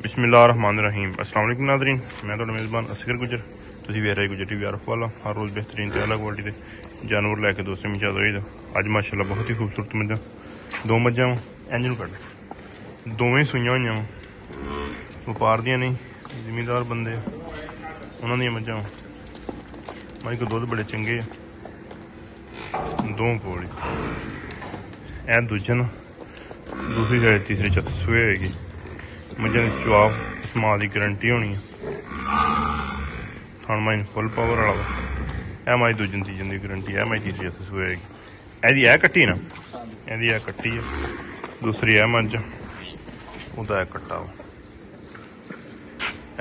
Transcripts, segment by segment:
बिस्मिल्लाहिर्रहमानिर्रहीम। अस्सलाम वालेकुम नाज़रीन, मैं तो मेज़बान असगर गुजर। तुसीं वेख रहे गुजर टीवी आरफ वाला। हर रोज़ बेहतरीन ते अलग क्वालिटी के जानवर लैके दोस्तों में चाहता रही। अज माशाल्लाह बहुत ही खूबसूरत मझां, दो मझां इंज नूं कट दोवें सूइयां होईयां वा, व्यापार दियां नहीं, जिमीदार बंदे उन्हां दियां मझां। माई को दुध बड़े चंगे दो कोल ऐ दूजे न, दूसरी साइड तीसरी चौथी सूए होएगी। मझां दी चुआव इस मां की गारंटी होनी है। थान माई फुल पावर वाला वा। ऐ माई दूजन तीजन की गारंटी है। माई तीसरी चौथी सूए होएगी। एहदी ऐ कट्टी ना, एहदी ऐ कट्टी है। दूसरी ऐ मझ, ओहदा ऐ कट्टा वा।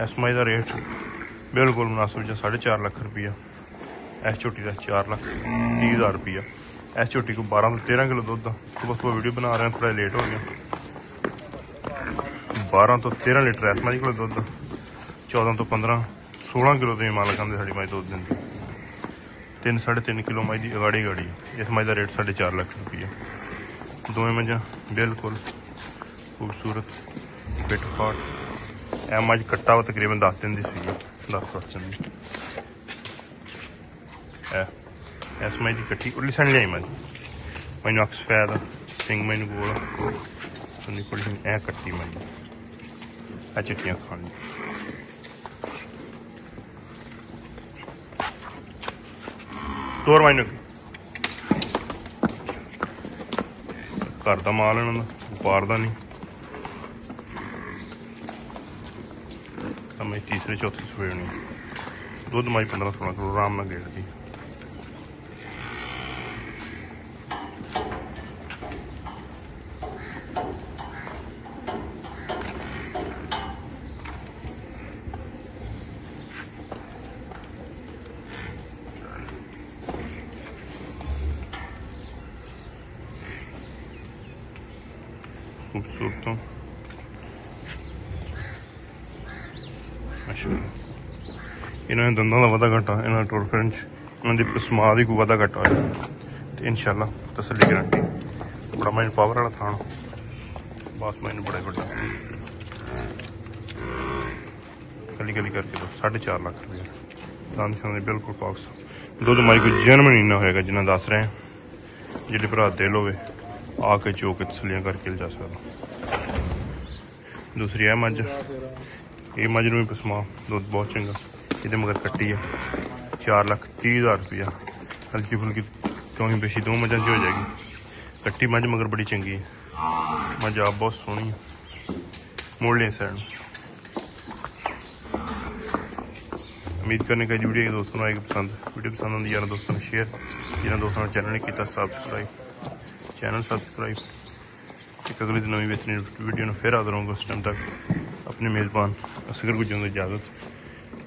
इस माई का रेट बिल्कुल मुनासिब च 4.5 लाख रुपया। इस झोटी का 4,30,000 रुपया। इस झोटी को 12 तो 13 किलो दुध। सुबह सुबह वीडियो बना रहे हैं, थोड़ा लेट हो गया। 12 तो 13 लीटर इस माई को दुध, 14 तो 15-16 किलो तो मालक आंदे साड़ी माई दुध दिंदी। 3-3.5 किलो माई की अगाड़ी गाड़ी। इस माई का रेट 4.5 लाख रुपया। दोवें मझां बिल्कुल खूबसूरत फिट फाट। ऐ मझ कट्टा वा तकरीबन 10 दिन की सी, 10 दिन की। इस माई की कट्टी उरली साइड लियाई मझ मैनू अक्स फैद सिंह मैनू कोल सुनी कोल ऐ कट्टी मझ ऐ चिट्टियां खानी। तोर मैनू घर का माल इन्हां दा, व्यापार का नहीं। मैं तीसरे चौथे सूए होनी। दुध माई 15-16 किलो आराम नाल गेड़दी। खूबसूरत इन्होंने दंदों का वाधा घाटा, इन्होंने टोर फ्रेंच इन्होंने पसमा की कोई वाधा घाटा है तो इंशाल्लाह तसल्ली गारंटी। बड़ा माइन पावर वाला थान, बस माइन बड़ा बड़ा गली गली करके दो 4.5 लाख रुपया। दान शान बिल्कुल पाक दुध माई कोई जन्म नहीं ना होएगा जिन्ना दस रहे हैं। जिहड़े भरा दिल होवे आके चो के तसलियां करके जा सकदा। दूसरी है मझ, ये मझ नूं भी पसमा दुध बहुत चंगा। ये मगर कट्टी है 4,30,000 रुपया। हल्की फुल्की क्योंकि बेशी दो मझां च हो जाएगी। कट्टी मझ मगर बड़ी चंगी है। मझ आप बहुत सोहनी है। मोड़ लें सैड। उम्मीद करने का वीडियो दोस्तों आएगी पसंद। वीडियो पसंद आती यार दोस्तों ने शेयर, जिन्होंने दोस्तों ने चैनल नहीं किया सब्सक्राइब, चैनल सब्सक्राइब। एक अगली नवी बेहतरीन वीडियो में फिर हाजिर होंगे। उस टाइम तक अपने मेज़बान असगर गुजर को इजाज़त।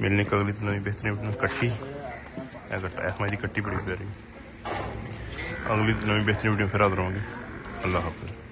मिलने का अगली नवी बेहतरीन वीडियो कट्टी है कट्टा इस माई की कट्टी बड़ी प्यारी। अगली नवी बेहतरीन वीडियो फिर हाजिर होंगे। अल्लाह हाफिज़।